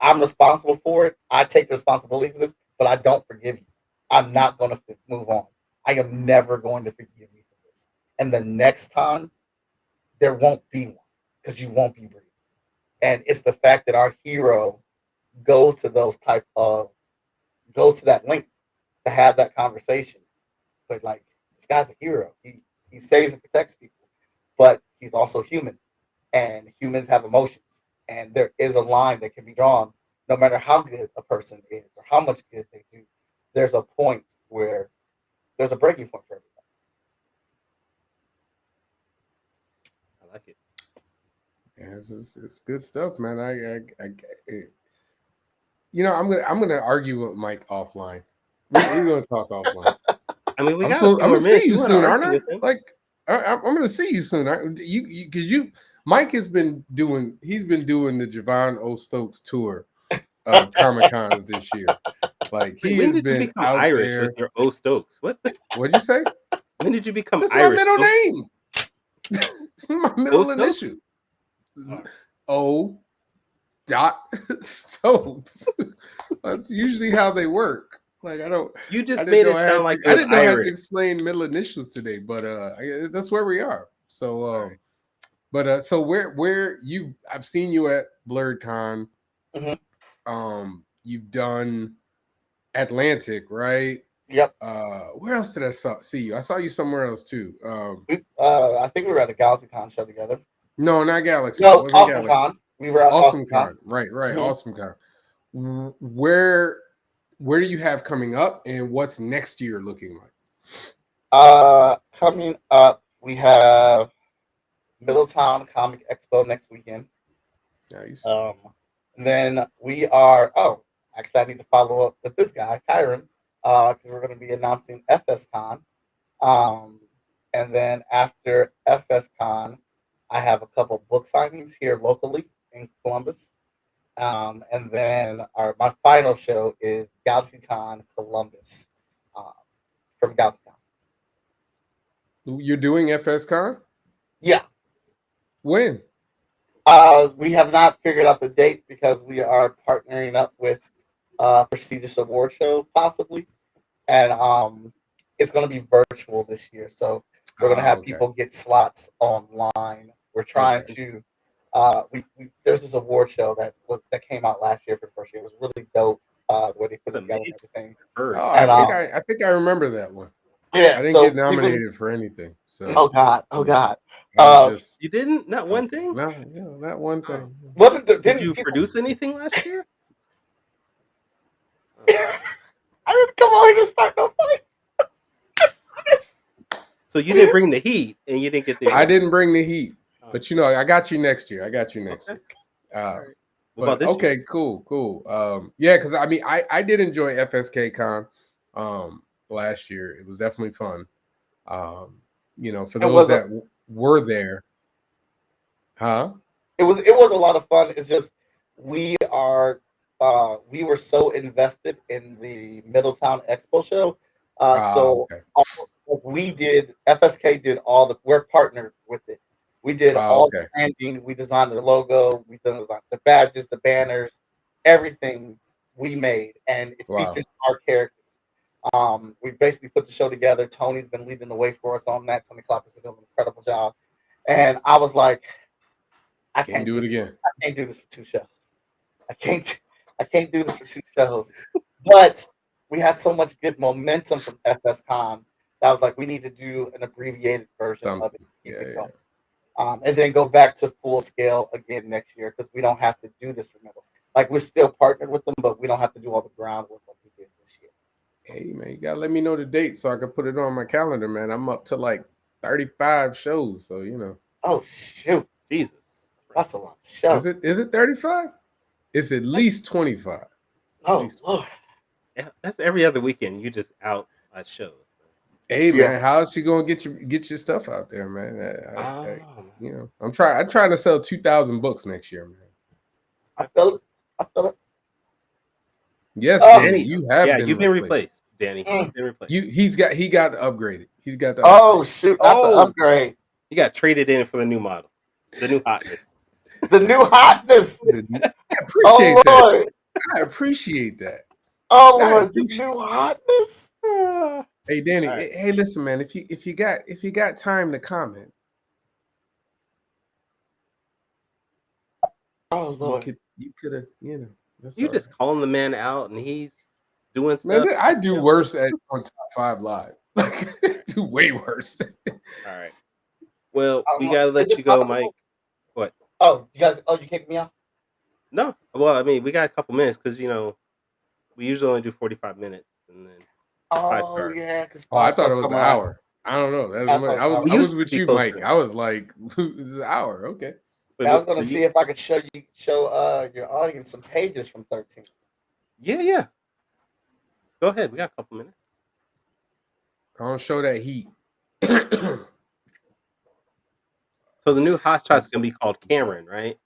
I'm responsible for it. I take the responsibility for this, but I don't forgive you. I'm not going to move on. I am never going to forgive you for this. And the next time, there won't be one because you won't be breathing." And it's the fact that our hero goes to goes to that length to have that conversation. But like, this guy's a hero. He saves and protects people, but he's also human, and humans have emotions. And there is a line that can be drawn, no matter how good a person is or how much good they do. There's a point where there's a breaking point for everybody. I like it. Yeah, it's good stuff, man. I'm gonna argue with Mike offline. We're gonna talk offline. I mean, we I'm got a few gonna more see minutes. you You want to soon, aren't argue I? with him? Like, I'm gonna see you soon. Mike has been doing. He's been doing the Javon O. Stokes tour of Comic Cons this year. Like, he Wait, when has did you been become out Irish there. with your O Stokes? What? What'd you say? When did you become That's my Irish? middle Stokes? name. My O middle Stokes? initial. O. Dot Stokes. That's usually how they work. Like, You just I didn't made know it sound like it I was didn't know I had Irish. to explain middle initials today, but that's where we are. So, Alright. but so where I've seen you at Blurred Con. Mhm. You've done Atlantic, right? Yep. Where else did I see you? I saw you somewhere else too. I think we were at a GalaxyCon show together. No, not Galaxy. It No, wasn't Awesome Galaxy. Con. We were at Awesome Con. Con. Right. Mhm. Awesome Con. Where do you have coming up, and what's next year looking like? Coming up, we have Middletown Comic Expo next weekend. Nice. And then we are. Oh, actually, I need to follow up with this guy, Kyron, because we're going to be announcing FSCon. And then after FSCon, I have a couple book signings here locally in Columbus. And then my final show is GalaxyCon Columbus, from GalaxyCon. You're doing FSCon? Yeah. When? We have not figured out the date because we are partnering up with prestigious award show possibly, and it's going to be virtual this year. So we're going to have people get slots online. We're trying to. There's this award show that came out last year for the first year. It was really dope. Where they put it together and everything. Oh, I think I remember that one. Yeah. I didn't So get we've been- nominated for anything. So Oh God. Oh God. I was just You didn't? Not one thing? no, yeah, not one thing. Wasn't the, Did didn't you people, produce anything last year? I didn't come out here to start no fight. So you didn't bring the heat, and you didn't get the. I didn't bring the heat, Oh, but you know, I got you next year. I got you next okay. year. All right. What But about this okay, year? cool. Yeah, because I mean, I did enjoy FSK Con last year. It was definitely fun. You know, for It those was a, that were there, huh? it was a lot of fun. It's just we are we were so invested in the Middletown Expo show. So Okay. we did FSK did all the we're partnered with it. We did all the Okay. branding. We designed their logo. We done the badges, the banners, everything we made, and it Wow. features our characters. We basically put the show together. Tony's been leading the way for us on that. Tony Clapper's been doing an incredible job, and I was like, I Can't do it again. I can't do this for 2 shows. I can't do this for 2 shows. But we had so much good momentum from FSCon that I was like, we need to do an abbreviated version of it. Something. Keep Yeah, it yeah. going. And then go back to full scale again next year because we don't have to do this. Remember, like we're still partnered with them, but we don't have to do all the groundwork like we did this year. Hey man, you gotta let me know the date so I can put it on my calendar, man. I'm up to like 35 shows, so you know. Oh shoot, Jesus. that's a lot of shows. Is it 35? It's at least 25. Oh least- Lord. Yeah, that's every other weekend. You just out at shows. Hey Yeah. man, how's she gonna get your stuff out there, man? You know, I'm trying to sell 2,000 books next year, man. I feel it. I feel it. Yes, Oh. Danny, you have Yeah, been you've been replaced. replaced, Danny. Mm. You've been replaced. He got upgraded. He's got the Oh shoot, not the upgrade. You got traded in for the new model, the new hotness. The new hotness. I appreciate that. Lord. I appreciate that. Oh I Lord, the appreciate- new hotness. Hey Danny, All right. hey listen, man. If you got time to comment, Oh Lord. you could have, you know. That's You all just calling the man out, and he's doing right. stuff. Man, I do worse on Top 5 Live. Like, I do way worse. All right. Well, we Um, gotta is let it you go, possible- Mike. What? Oh, you guys. Oh, you kicked me off. No. Well, I mean, we got a couple minutes because we usually only do 45 minutes, and then Oh stars. yeah. Because Oh, I thought it was an hour. I don't know. That's I much. thought- I We was used to with be you, closer Mike. to I was like, it's an hour. Okay. Wait, I was what- going to you- see if I could show your audience some pages from 13. Yeah. Go ahead. We got a couple minutes. I don't show that heat. So the new Hotshot's gonna be called Cameron, right?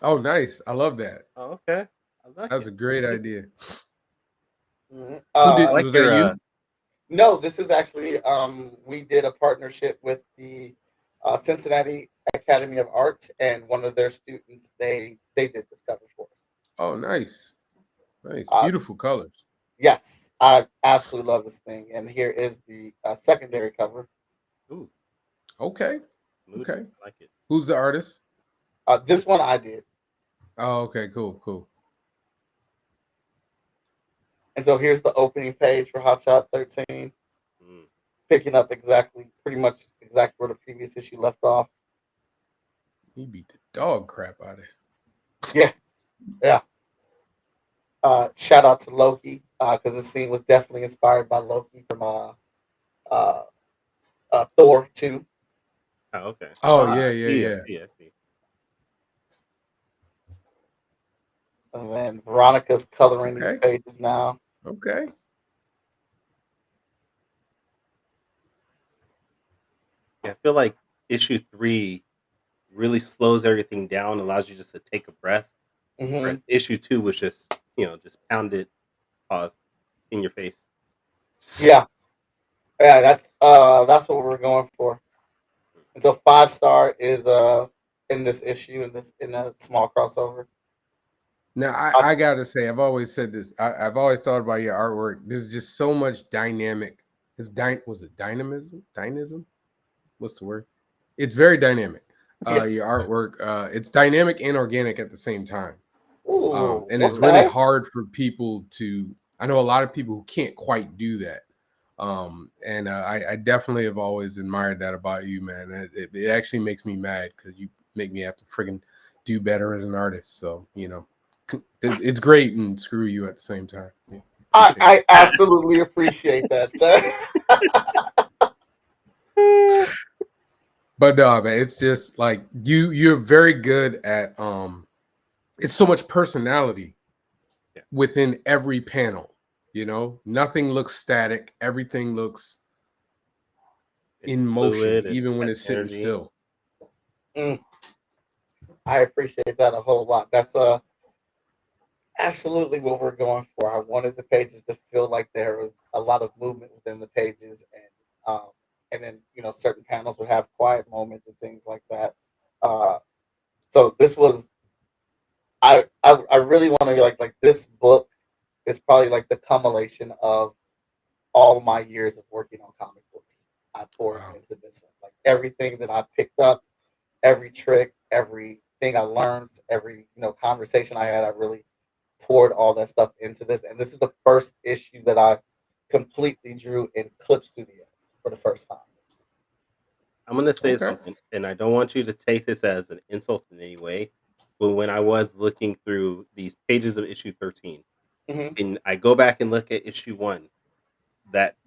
Oh, nice. I love that. Oh, okay. I like That's it. a great idea. Mhm. Who did? I like Was your, that you? No, this is actually we did a partnership with the Cincinnati Academy of Arts, and one of their students they did this cover for us. Oh, nice. Nice. Uh, Beautiful colors. Yes, I absolutely love this thing, and here is the secondary cover. Ooh, Okay. moody. Okay. I like it. Who's the artist? This one I did, Oh, okay. Cool. and so here's the opening page for Hotshot 13, Mm. picking up pretty much exactly where the previous issue left off. He beat the dog crap out of it. Yeah. Shout out to Loki because this scene was definitely inspired by Loki from Thor 2. Oh, okay. Oh, Uh, yeah. I see. And then Veronica's coloring these Okay. pages now. Okay. Yeah, I feel like issue 3 really slows everything down, allows you just to take a breath. Mhm. Whereas issue 2 was just pounded, pause, in your face. Yeah, that's what we're going for. And so 5-star is in this issue in a small crossover. Now I gotta say, I've always said this. I've always thought about your artwork. There's just so much dynamic. Was it dynamism? Dynamism? What's the word? It's very dynamic. Yeah. Your artwork, it's dynamic and organic at the same time. Ooh, And it's okay. really hard for people to I know a lot of people who can't quite do that. And I definitely have always admired that about you, man. It actually makes me mad because you make me have to friggin' do better as an artist. So, it's great and screw you at the same time. Yeah, appreciate it. I absolutely appreciate that, sir. But no, man, it's just like you're very good at it's so much personality Yeah. within every panel. Nothing looks static, everything looks It's in motion, fluid. It even when has it's sitting energy. still. Mm, I appreciate that a whole lot. That's absolutely what we're going for. I wanted the pages to feel like there was a lot of movement within the pages, and then certain panels would have quiet moments and things like that. Uh, so this was I really want to be like this book is probably like the culmination of all my years of working on comic books. I poured Wow. into this one. Like everything that I picked up, every trick, everything I learned, every conversation I had, I really poured all that stuff into this. And this is the first issue that I completely drew in Clip Studio for the first time. I'm gonna say Okay. something, and I don't want you to take this as an insult in any way. But when I was looking through these pages of issue 13, Hmm. and I go back and look at issue 1, that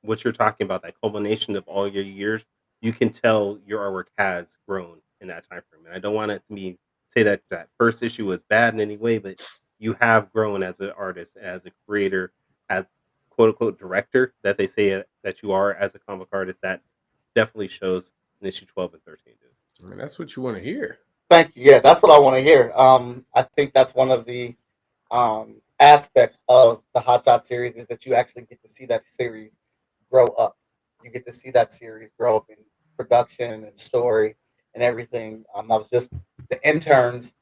what you're talking about, that culmination of all your years, you can tell your artwork has grown in that time frame. And I don't want it to be say that that first issue was bad in any way, but you have grown as an artist, as a creator, as quote unquote director that they say that you are as a comic artist. That definitely shows in issue 12 and 13, dude. I mean, that's what you want to hear. Thank you. Yeah, that's what I want to hear. I think that's one of the aspects of the Hotshot series is that you actually get to see that series grow up. You get to see that series grow up in production and story and everything. I was just the interns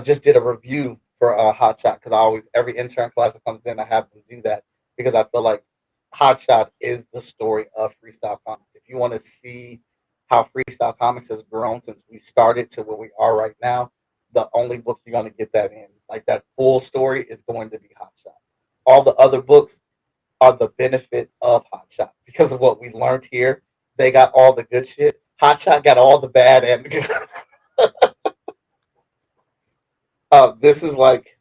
just did a review for Hotshot because I always every intern class that comes in I have them do that because I feel like Hotshot is the story of Freestyle Comics. If you want to see how Freestyle Comics has grown since we started to where we are right now, the only book you're going to get that in, like that full story, is going to be Hotshot. All the other books are the benefit of Hotshot because of what we learned here. They got all the good shit. Hotshot got all the bad and the good. This is like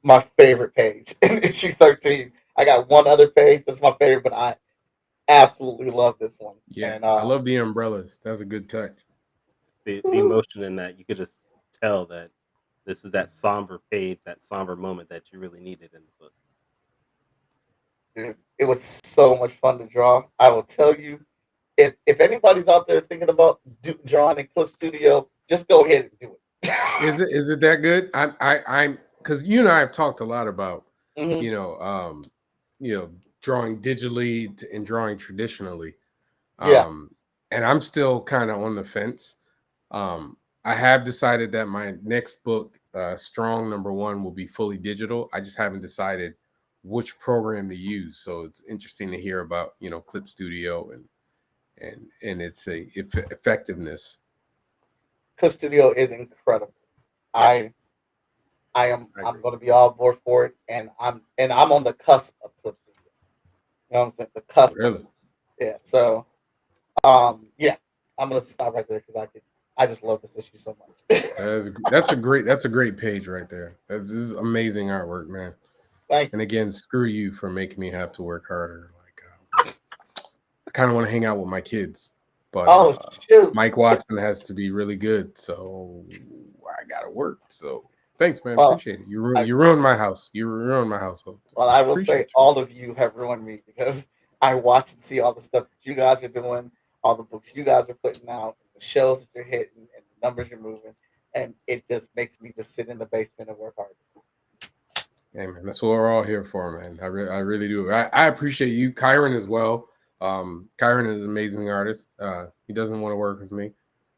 my favorite page in issue 13. I got one other page that's my favorite, but I absolutely love this one. Yeah, And I love the umbrellas. That's a good touch. The emotion in that, you could just tell that this is that somber page, that somber moment that you really needed in the book. dude, it was so much fun to draw. I will tell you, if anybody's out there thinking about drawing in Clip Studio, just go ahead and do it. Is it that good? I'm because you and I have talked a lot about Mhm. you know um you know drawing digitally and drawing traditionally. Yeah. Um, and I'm still kind of on the fence. I have decided that my next book, Strong #1, will be fully digital. I just haven't decided which program to use. So it's interesting to hear about, Clip Studio and its effectiveness. Clip Studio is incredible. Yeah, I I I'm agree. gonna be all aboard for it, and I'm on the cusp of Clip Studio. You know what I'm saying? The cusp of Really, it. Yeah. So yeah, I'm gonna stop right there because I just love this issue so much. that's a great page right there. This is amazing artwork, man. Thank And you. again, screw you for making me have to work harder. Like, I kind of want to hang out with my kids, but Oh shoot. Mike Watson has to be really good, so I gotta work. So thanks, man. Well, Appreciate it. I You ruined my house. You ruined my household. well I will say Appreciate all of you have ruined me because I watch and see all the stuff that you guys are doing, all the books you guys are putting out, the shows that you're hitting, and the numbers you're moving, and it just makes me just sit in the basement and work hard. you. Hey, man, that's what we're all here for, man. I really do. I appreciate you, Kyron, as well. Kyron is an amazing artist. He doesn't want to work with me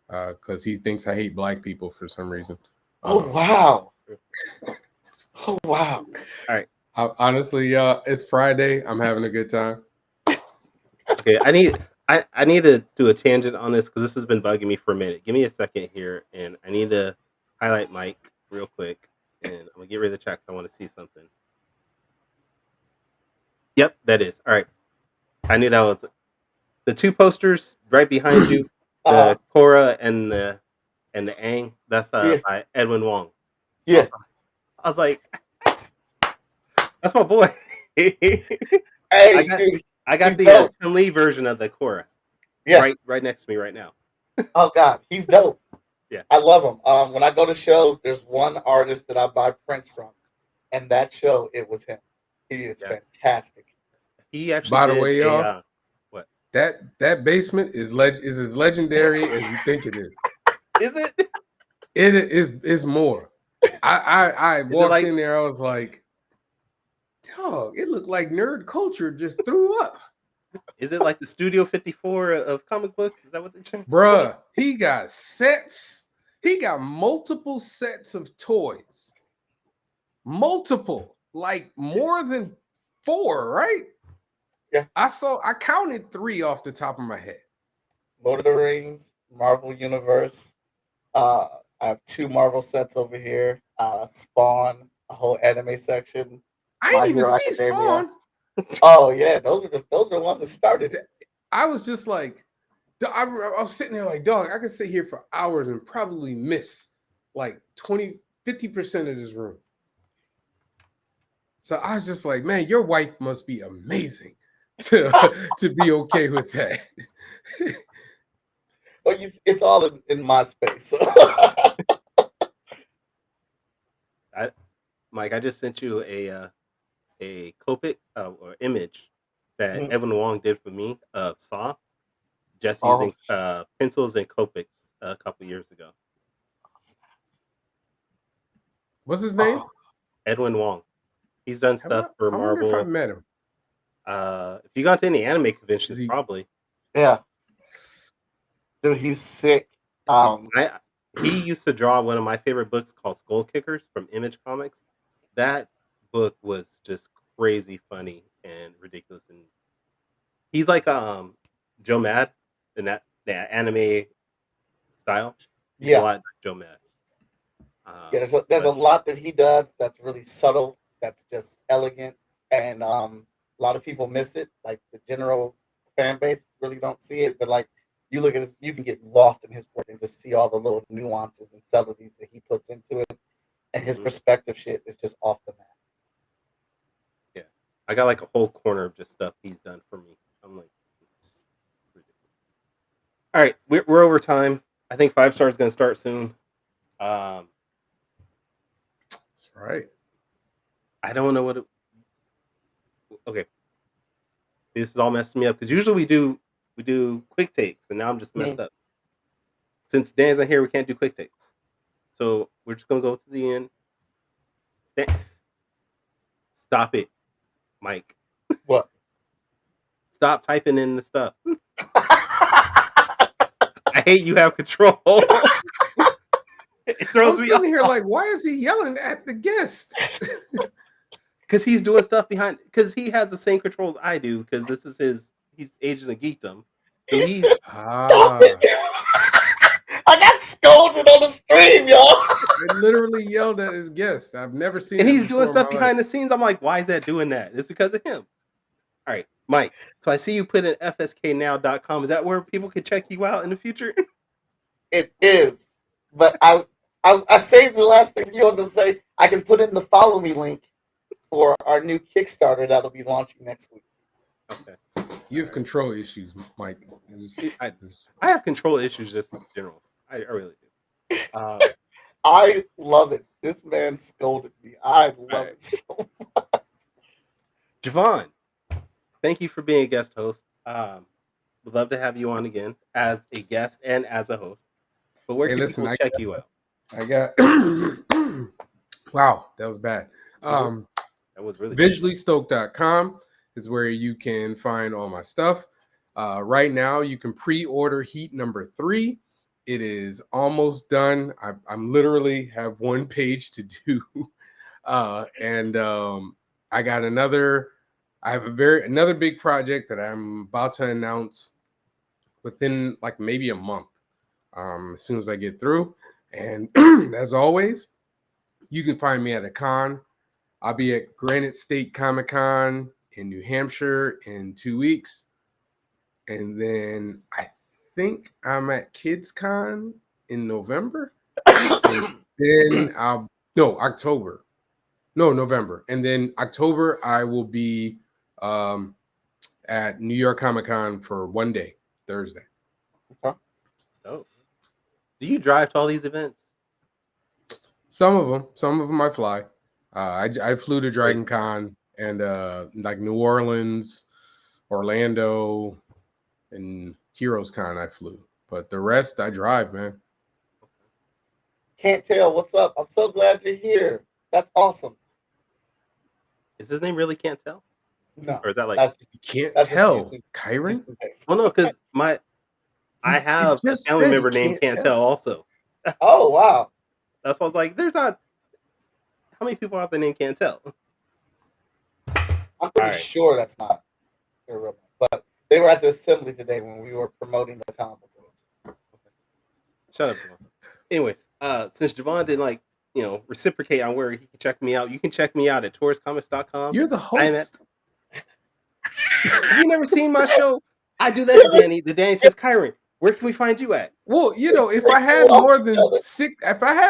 because he thinks I hate black people for some reason. Oh Um, wow. Oh wow. All right. Honestly, it's Friday. I'm having a good time. Okay. I need to do a tangent on this because this has been bugging me for a minute. Give me a second here, and I need to highlight Mike real quick, and I'm gonna get rid of the chat 'cause I want to see something. Yep, that is. All right. I knew that was the two posters right behind you, Uh, the Korra and the Aang. That's yeah, by Edwin Wong. I yeah. was, I was like, that's my boy. I Hey, got dude, I got he's the dope. Chun Li version of the Korra Yeah. right next to me right now. Oh God, he's dope. Yeah. I love him. When I go to shows, there's one artist that I buy prints from, and that show it was him. He is Yeah. fantastic. He actually By the did way, a y'all, what? that basement is as legendary as you think it is. Is it? It is more. I Is it walked like in there. I was like, dog, it looked like nerd culture just threw up. the Studio 54 of comic books? Is that what they're trying to say? Bruh, he got sets. He got multiple sets of toys. Multiple, like more than 4, right? Yeah. I counted 3 off the top of my head. Lord of the Rings, Marvel Universe. I have 2 Marvel sets over here. Spawn, a whole anime section. I My didn't even Hero see Academia. Spawn. Oh yeah, those are the ones that started it. I was just like, I was sitting there like, dog, I could sit here for hours and probably miss like 50% of this room. So I was just like, man, your wife must be amazing to be okay with that. Well, it's all in my space. Mike, I just sent you a Copic or image that Mhm. Evan Wong did for me of Saw, just Oh, using pencils and Copics a couple years ago. What's his name? oh, Edwin Wong. He's done stuff for I wonder if I Marvel. met him. If you got to any anime Is conventions, he? probably. yeah, dude, he's sick. I He used to draw one of my favorite books called Skull Kickers from Image Comics. That book was just crazy funny and ridiculous, and he's like Joe Mad in that anime style. He's a Yeah, lot like Joe Mad. yeah. There's a But lot that he does that's really subtle. That's just elegant, and a lot of people miss it. Like the general fan base really don't see it, but like you look at this, you can get lost in his work and just see all the little nuances and subtleties that he puts into it, and his mhm, perspective shit is just off the map. yeah, I got like a whole corner of just stuff he's done for me. I'm like, ridiculous. All right, we're over time. I think 5 Star is going to start soon. Um, That's right. I don't know what. Okay, this is all messing me up because usually we do quick takes, and now I'm just messed Mhm. up. Since Dan's not here, we can't do quick takes. So we're just gonna go to the end. Stop it, Mike. What? Stop typing in the stuff. I hate you have control. It throws I'm me sitting here off like, why is he yelling at the guest? because he's doing stuff behind. Because he has the same controls I do. Because this is his. He's Agent of Geekdom. So He he's said, "Stop Ah, it!" I got scolded on the stream, y'all. I literally yelled at his guest. I've never seen and that he's doing before in my stuff life. behind the scenes. I'm like, why is that doing that? It's because of him. All right, Mike. So I see you put in fsknow.com. Is that where people can check you out in the future? It is, but I saved the last thing you was gonna say. I can put in the follow me link for our new Kickstarter that'll be launching next week. Okay. You have All control issues, Mike. right. I have control issues just in general. I really do. I love it. This man scolded me. I All love right. it so. Javon, thank you for being a guest host. Would love to have you on again as a guest and as a host. But where Hey, can listen, people check you out? I got wow, that was bad. Mhm. That was really Visuallystoked.com is where you can find all my stuff. Right now, you can pre-order Heat number 3. It is almost done. I'm literally have one page to do, and I got another. I have another big project that I'm about to announce within like maybe a month. As soon as I get through, and as always, you can find me at a con. I'll be at Granite State Comic Con in New Hampshire in 2 weeks. And then I think I'm at KidsCon in November. And then October. No, November. And then October, I will be at New York Comic Con for 1 day, Thursday. Oh. Do you drive to all these events? Some of them I fly. I flew to Dragon Con and like New Orleans, Orlando, and Heroes Con I flew. But the rest I drive, man. Can't tell. What's up? I'm so glad you're here. That's awesome. Is his name really Can't Tell? No. Or is that like You can't That's tell, just- Kyron? well no, because I have a just family said member he named can't Can't Tell also. Oh wow. That's why I was like, there's not how many people out there named Can't Tell? I'm pretty Alright. sure that's not their real name. But they were at the assembly today when we were promoting the comic book. Shut up, Javon. Anyways, since Javon didn't reciprocate on where he can check me out, you can check me out at touriscomics.com. You're the I'm host. Have you never seen my show? I do that to Danny. The Danny says, Kyron, where can we find you at? Well, if I had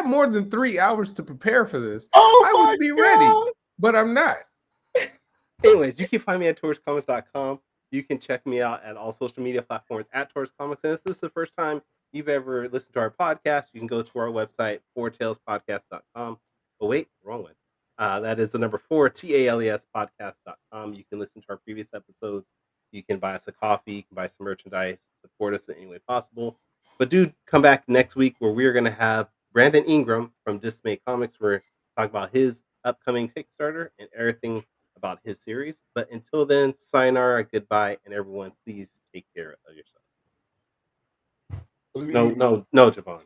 more than 3 hours to prepare for this, I would be ready. But I'm not. Anyways, you can find me at touriscomics.com. You can check me out at all social media platforms at Tourist Comics. And if this is the first time you've ever listened to our podcast, you can go to our website, fourtalespodcast.com. Oh, wait, wrong one. That is the number 4, TALES podcast.com. You can listen to our previous episodes. You can buy us a coffee. You can buy some merchandise. Support us in any way possible. But do come back next week where we're going to have Brandon Ingram from Dismay Comics. We're talking about his upcoming Kickstarter and everything about his series. But until then, sayonara, goodbye, and everyone, please take care of yourself. No, Javon.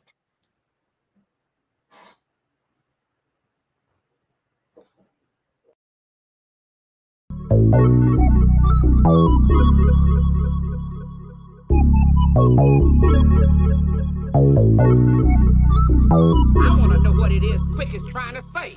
I want to know what it is Quick is trying to say.